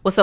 What's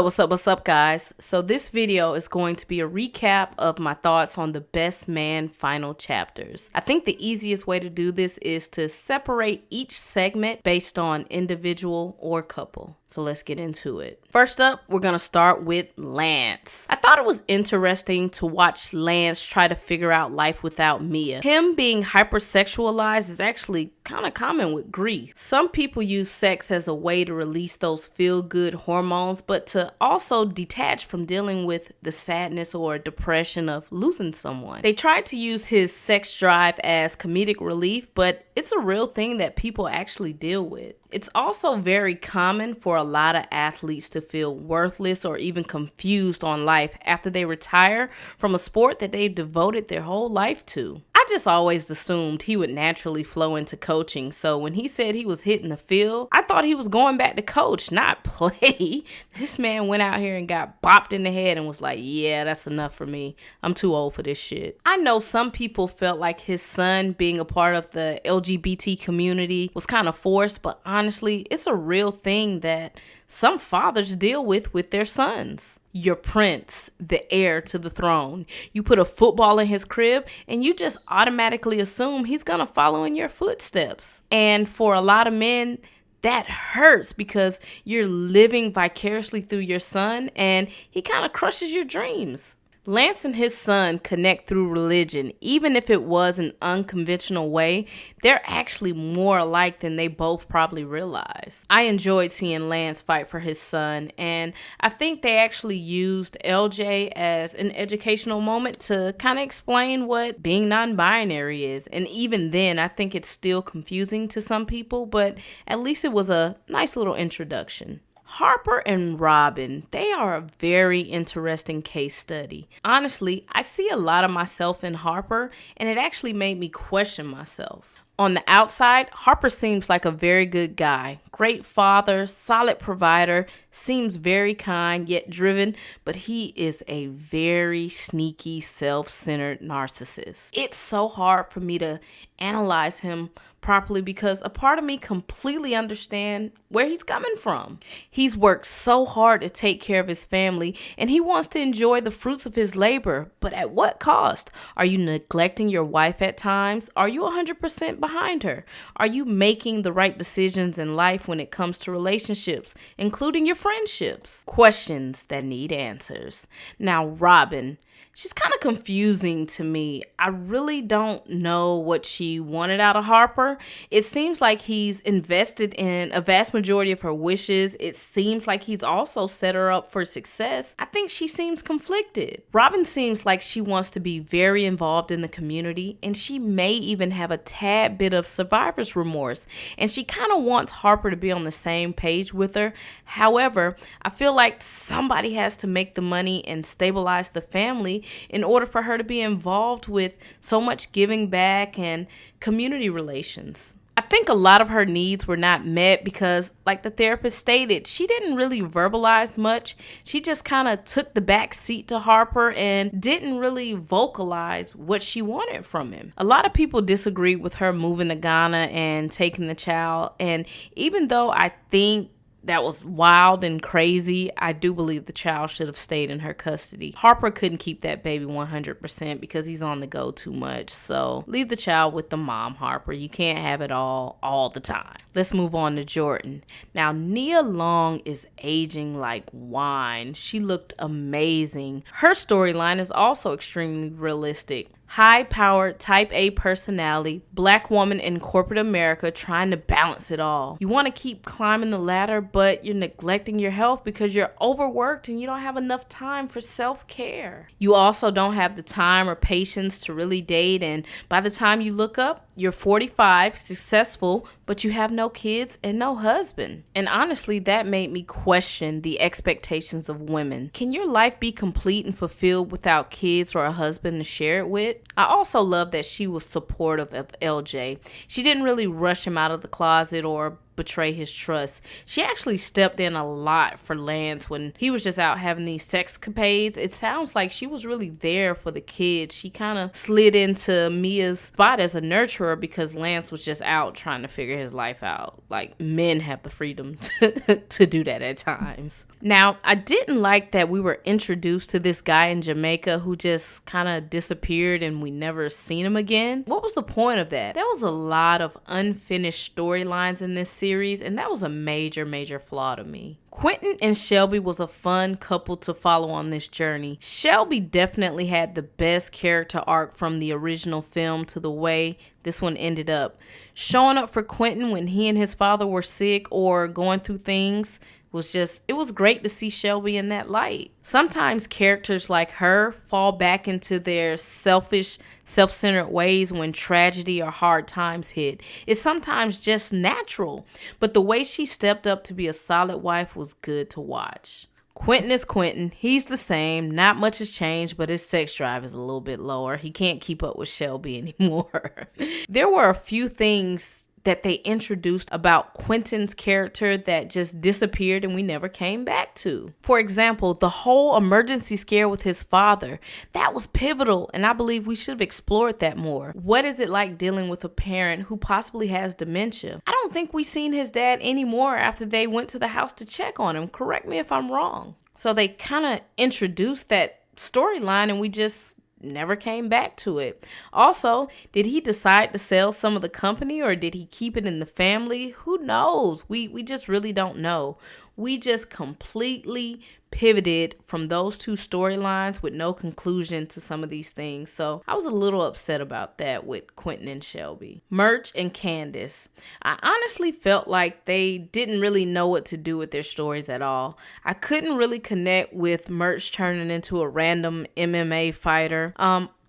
up, guys? So this video is going to be a recap of my thoughts on the Best Man final chapters. I think the easiest way to do this is to separate each segment based on individual or couple. So let's get into it. First up, we're going to start with Lance. I thought it was interesting to watch Lance try to figure out life without Mia. Him being hypersexualized is actually kind of common with grief. Some people use sex as a way to release those feel-good hormones, but to also detach from dealing with the sadness or depression of losing someone. They tried to use his sex drive as comedic relief, but it's a real thing that people actually deal with. It's also very common for a lot of athletes to feel worthless or even confused on life after they retire from a sport that they've devoted their whole life to. I just always assumed he would naturally flow into coaching, so when he said he was hitting the field, I thought he was going back to coach, not play. This man went out here and got bopped in the head and was like, yeah, that's enough for me. I'm too old for this shit. I know some people felt like his son being a part of the LGBT community was kind of forced, but honestly, it's a real thing that some fathers deal with their sons. Your prince, the heir to the throne. You put a football in his crib and you just automatically assume he's gonna follow in your footsteps. And for a lot of men, that hurts because you're living vicariously through your son and he kind of crushes your dreams. Lance and his son connect through religion. Even if it was an unconventional way, they're actually more alike than they both probably realized. I enjoyed seeing Lance fight for his son, and I think they actually used LJ as an educational moment to kind of explain what being non-binary is. And even then, I think it's still confusing to some people, but at least it was a nice little introduction. Harper and Robin, they are a very interesting case study. Honestly, I see a lot of myself in Harper, and it actually made me question myself. On the outside, Harper seems like a very good guy. Great father, solid provider, seems very kind yet driven, but he is a very sneaky, self-centered narcissist. It's so hard for me to analyze him properly because a part of me completely understands where he's coming from. He's worked so hard to take care of his family and he wants to enjoy the fruits of his labor, but at what cost? Are you neglecting your wife at times? Are you 100% behind her? Are you making the right decisions in life when it comes to relationships, including your friendships? Questions that need answers. Now, Robin, she's kind of confusing to me. I really don't know what she wanted out of Harper. It seems like he's invested in a vast majority of her wishes. It seems like he's also set her up for success. I think she seems conflicted. Robin seems like she wants to be very involved in the community, and she may even have a tad bit of survivor's remorse. And she kind of wants Harper to be on the same page with her. However, I feel like somebody has to make the money and stabilize the family in order for her to be involved with so much giving back and community relations. I think a lot of her needs were not met because, like the therapist stated, she didn't really verbalize much. She just kind of took the back seat to Harper and didn't really vocalize what she wanted from him. A lot of people disagreed with her moving to Ghana and taking the child, and even though I think that was wild and crazy, I do believe the child should have stayed in her custody. Harper couldn't keep that baby 100% because he's on the go too much. So leave the child with the mom, Harper. You can't have it all the time. Let's move on to Jordan. Now, Nia Long is aging like wine. She looked amazing. Her storyline is also extremely realistic. High-powered type A personality, black woman in corporate America trying to balance it all. You want to keep climbing the ladder, but you're neglecting your health because you're overworked and you don't have enough time for self-care. You also don't have the time or patience to really date, and by the time you look up, you're 45, successful, but you have no kids and no husband. And honestly, that made me question the expectations of women. Can your life be complete and fulfilled without kids or a husband to share it with? I also love that she was supportive of LJ. She didn't really rush him out of the closet or betray his trust. She actually stepped in a lot for Lance when he was just out having these sexcapades. It sounds like she was really there for the kids. She kind of slid into Mia's spot as a nurturer because Lance was just out trying to figure his life out. Like, men have the freedom to do that at times. Now, I didn't like that we were introduced to this guy in Jamaica who just kind of disappeared and we never seen him again. What was the point of that? There was a lot of unfinished storylines in this series, and that was a major flaw to me. Quentin and Shelby was a fun couple to follow on this journey. Shelby definitely had the best character arc from the original film to the way this one ended up. Showing up for Quentin when he and his father were sick or going through things it was great to see Shelby in that light. Sometimes characters like her fall back into their selfish, self-centered ways when tragedy or hard times hit. It's sometimes just natural, but the way she stepped up to be a solid wife was good to watch. Quentin is Quentin. He's the same. Not much has changed, but his sex drive is a little bit lower. He can't keep up with Shelby anymore. There were a few things that they introduced about Quentin's character that just disappeared and we never came back to. For example, the whole emergency scare with his father, that was pivotal, and I believe we should have explored that more. What is it like dealing with a parent who possibly has dementia? I don't think we seen his dad anymore after they went to the house to check on him. Correct me if I'm wrong. So they kind of introduced that storyline and we just never came back to it. Also, did he decide to sell some of the company or did he keep it in the family? Who knows? We just really don't know. We just completely pivoted from those two storylines with no conclusion to some of these things. So I was a little upset about that with Quentin and Shelby. Murch and Candace. I honestly felt like they didn't really know what to do with their stories at all. I couldn't really connect with Murch turning into a random MMA fighter.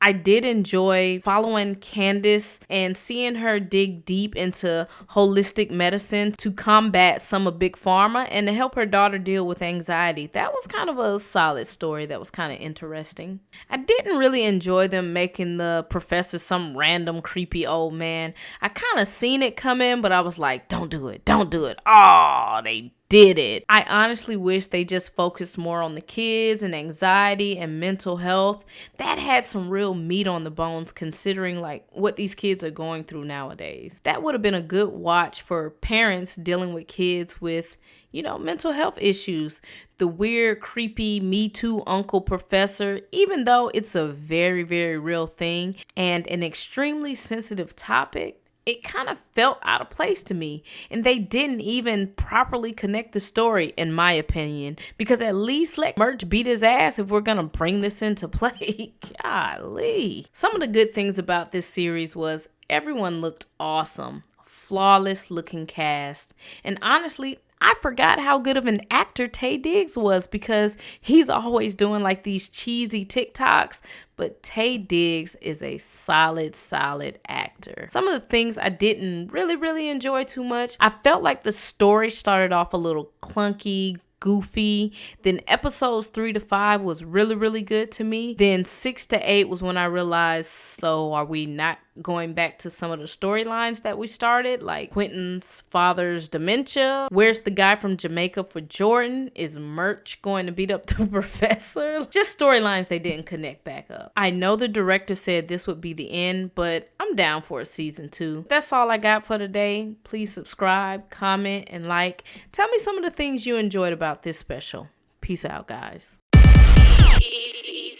I did enjoy following Candace and seeing her dig deep into holistic medicine to combat some of Big Pharma and to help her daughter deal with anxiety. That was kind of a solid story that was kind of interesting. I didn't really enjoy them making the professor some random creepy old man. I kind of seen it coming, but I was like, don't do it. Oh, they did it. I honestly wish they just focused more on the kids and anxiety and mental health. That had some real meat on the bones considering like what these kids are going through nowadays. That would have been a good watch for parents dealing with kids with, mental health issues. The weird, creepy Me Too uncle professor, even though it's a very, very real thing and an extremely sensitive topic, it kind of felt out of place to me, and they didn't even properly connect the story, in my opinion, because at least let Murch beat his ass if we're gonna bring this into play. Golly. Some of the good things about this series was everyone looked awesome, flawless looking cast, and honestly, I forgot how good of an actor Taye Diggs was because he's always doing like these cheesy TikToks, but Taye Diggs is a solid actor. Some of the things I didn't really enjoy too much. I felt like the story started off a little clunky, goofy. Then episodes 3 to 5 was really good to me. Then 6 to 8 was when I realized, so are we not going back to some of the storylines that we started, like Quentin's father's dementia? Where's the guy from Jamaica for Jordan? Is Murch going to beat up the professor? Just storylines they didn't connect back up. I know the director said this would be the end, but I'm down for a season 2. That's all I got for today. Please subscribe, comment, and like. Tell me some of the things you enjoyed about this special. Peace out, guys. Easy.